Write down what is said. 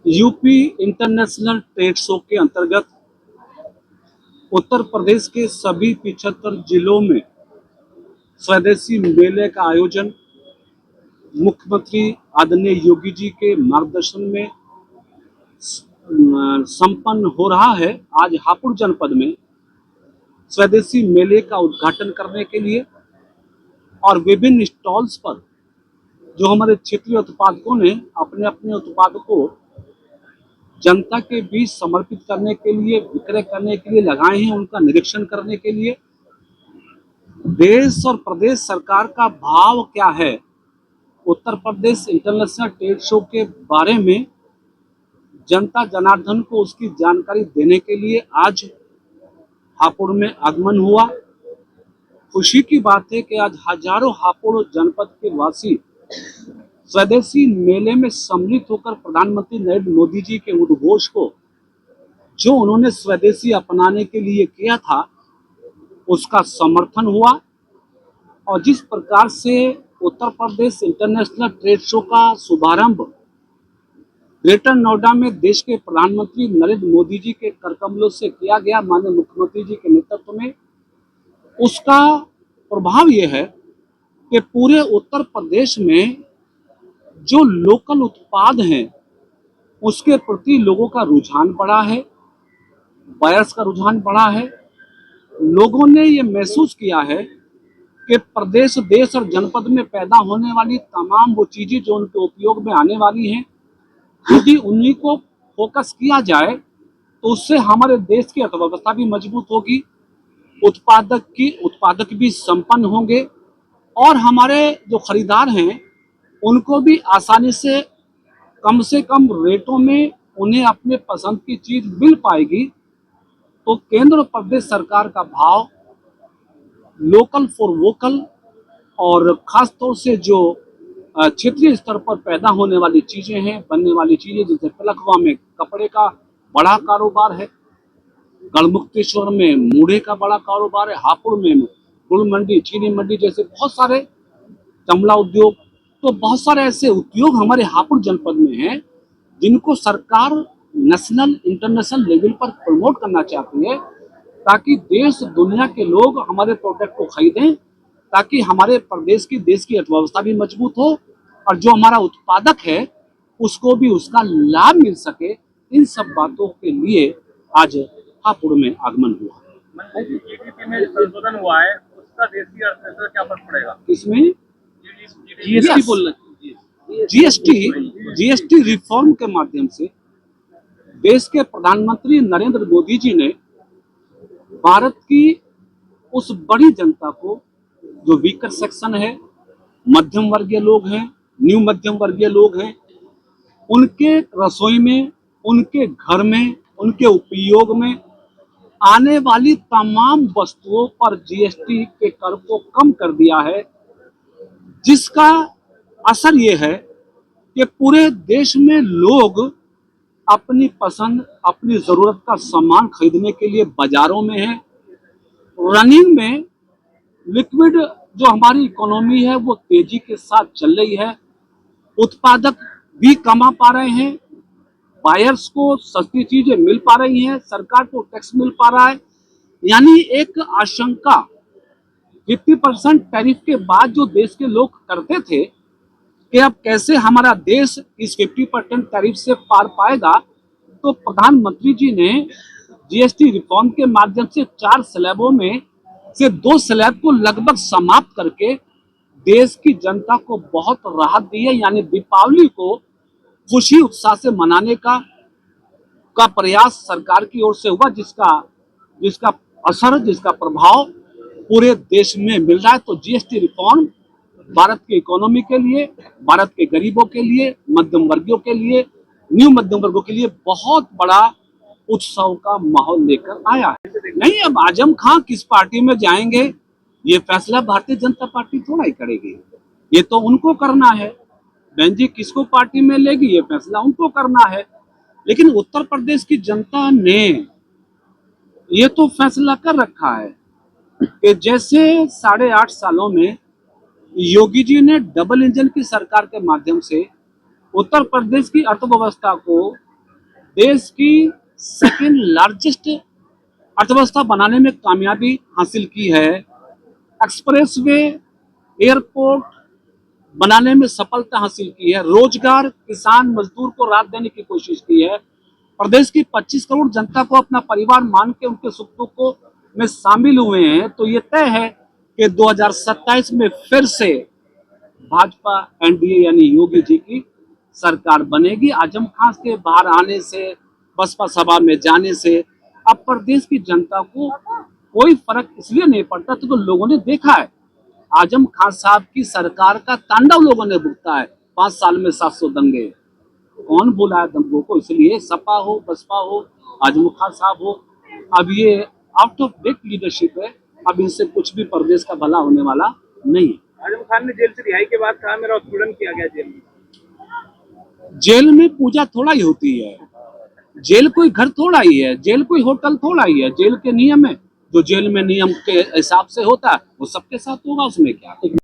UP international trade show के अंतर्गत उत्तर प्रदेश के सभी 75 जिलों में स्वदेशी मेले का आयोजन मुख्यमंत्री आदरणीय योगी जी के मार्गदर्शन में संपन्न हो रहा है। आज हापुड़ जनपद में स्वदेशी मेले का उद्घाटन करने के लिए और विभिन्न स्टॉल्स पर जो हमारे क्षेत्रीय उत्पादकों ने अपने अपने उत्पादों को जनता के बीच समर्पित करने के लिए, विक्रय करने के लिए लगाए हैं, उनका निरीक्षण करने के लिए देश और प्रदेश सरकार का भाव क्या है, Uttar Pradesh international trade show के बारे में जनता जनार्दन को उसकी जानकारी देने के लिए आज हापुड़ में आगमन हुआ। खुशी की बात है कि आज हजारों हापुड़ जनपद के वासी स्वदेशी मेले में सम्मिलित होकर प्रधानमंत्री नरेंद्र मोदी जी के उद्घोष को, जो उन्होंने स्वदेशी अपनाने के लिए किया था, उसका समर्थन हुआ। और जिस प्रकार से Uttar Pradesh international trade show का शुभारंभ ग्रेटर नोएडा में देश के प्रधानमंत्री नरेंद्र मोदी जी के करकमलों से किया गया, माननीय मुख्यमंत्री जी के नेतृत्व में, उसका प्रभाव यह है कि पूरे उत्तर प्रदेश में जो लोकल उत्पाद हैं उसके प्रति लोगों का रुझान बढ़ा है, बायर्स का रुझान बढ़ा है। लोगों ने ये महसूस किया है कि प्रदेश, देश और जनपद में पैदा होने वाली तमाम वो चीजें जो उनके उपयोग में आने वाली हैं, यदि उन्हीं को फोकस किया जाए तो उससे हमारे देश की अर्थव्यवस्था भी मजबूत होगी, उत्पादक भी संपन्न होंगे और हमारे जो खरीदार हैं उनको भी आसानी से कम रेटों में उन्हें अपने पसंद की चीज मिल पाएगी। तो केंद्र और प्रदेश सरकार का भाव लोकल फॉर वोकल और खास तौर से जो क्षेत्रीय स्तर पर पैदा होने वाली चीजें हैं, बनने वाली चीजें, जैसे पलखवा में कपड़े का बड़ा कारोबार है, गढ़मुक्तेश्वर में मूढ़े का बड़ा कारोबार है, हापुड़ में गुड़ मंडी, चीनी मंडी जैसे बहुत सारे, चमड़ा उद्योग, तो बहुत सारे ऐसे उद्योग हमारे हापुड़ जनपद में हैं जिनको सरकार नेशनल इंटरनेशनल लेवल पर प्रमोट करना चाहती है, ताकि देश दुनिया के लोग हमारे प्रोडक्ट को खरीदें, ताकि हमारे प्रदेश की, देश की अर्थव्यवस्था भी मजबूत हो और जो हमारा उत्पादक है उसको भी उसका लाभ मिल सके। इन सब बातों के लिए आज हापुड़ में आगमन हुआ। जीडीपी में संशोधन हुआ है, उसका देश की अर्थव्यवस्था क्या फर्क पड़ेगा? इसमें जीएसटी बोलना, जीएसटी रिफॉर्म के माध्यम से देश के प्रधानमंत्री नरेंद्र मोदी जी ने भारत की उस बड़ी जनता को, जो वीकर सेक्शन है, मध्यम वर्गीय लोग हैं, न्यू मध्यम वर्गीय लोग हैं, उनके रसोई में, उनके घर में, उनके उपयोग में आने वाली तमाम वस्तुओं पर जीएसटी के कर को कम कर दिया है, जिसका असर यह है कि पूरे देश में लोग अपनी पसंद, अपनी जरूरत का सामान खरीदने के लिए बाजारों में हैं। रनिंग में लिक्विड जो हमारी इकोनॉमी है वो तेजी के साथ चल रही है, उत्पादक भी कमा पा रहे हैं, बायर्स को सस्ती चीजें मिल पा रही हैं, सरकार को टैक्स मिल पा रहा है। यानी एक आशंका 50% टैरिफ के बाद जो देश के लोग करते थे कि अब कैसे हमारा देश इस 50% टैरिफ से पार पाएगा, तो प्रधानमंत्री जी ने जीएसटी रिफॉर्म के माध्यम से 4 स्लैबों में से 2 स्लैब को लगभग समाप्त करके देश की जनता को बहुत राहत दी है। यानी दीपावली को खुशी उत्साह से मनाने का प्रयास सरकार की ओर से हुआ, जिसका असर, जिसका प्रभाव पूरे देश में मिल रहा है। तो जीएसटी रिफॉर्म भारत की इकोनॉमी के लिए, भारत के गरीबों के लिए, मध्यम वर्गियों के लिए, न्यू मध्यम वर्गों के लिए बहुत बड़ा उत्सव का माहौल लेकर आया है। नहीं, अब आजम खां किस पार्टी में जाएंगे ये फैसला भारतीय जनता पार्टी थोड़ा ही करेगी, ये तो उनको करना है। बहन जी किसको पार्टी में लेगी ये फैसला उनको करना है, लेकिन उत्तर प्रदेश की जनता ने ये तो फैसला कर रखा है कि जैसे 8.5 सालों में योगी जी ने डबल इंजन की सरकार के माध्यम से उत्तर प्रदेश की अर्थव्यवस्था को देश की सेकेंड लार्जेस्ट अर्थव्यवस्था बनाने में कामयाबी हासिल की है, एक्सप्रेसवे, एयरपोर्ट बनाने में सफलता हासिल की है, रोजगार, किसान, मजदूर को राहत देने की कोशिश की है, प्रदेश की 25 करोड़ जनता को अपना परिवार मान के उनके सुख दुखों में शामिल हुए हैं, तो ये तय है कि 2027 में फिर से भाजपा एनडीए यानी योगी जी की सरकार बनेगी। आजम खान के बाहर आने से, बसपा सभा में जाने से अब प्रदेश की जनता को कोई फर्क इसलिए नहीं पड़ता तो लोगों ने देखा है आजम खान साहब की सरकार का तांडव लोगों ने भुगता है। 5 साल में 700 दंगे, कौन भूला है दंगों को। इसलिए सपा हो, बसपा हो, आजम खान साहब हो, अब ये आउट ऑफ डेट लीडरशिप है। अब इनसे कुछ भी प्रदेश का भला होने वाला नहीं है। आजम खान ने जेल से रिहाई के बाद कहा मेरा उत्पीड़न किया गया जेल में। जेल में पूजा थोड़ा ही होती है, जेल कोई घर थोड़ा ही है, जेल कोई होटल थोड़ा ही है। जेल के नियम है, जो जेल में नियम के हिसाब से होता है वो सबके साथ होगा, उसमें क्या।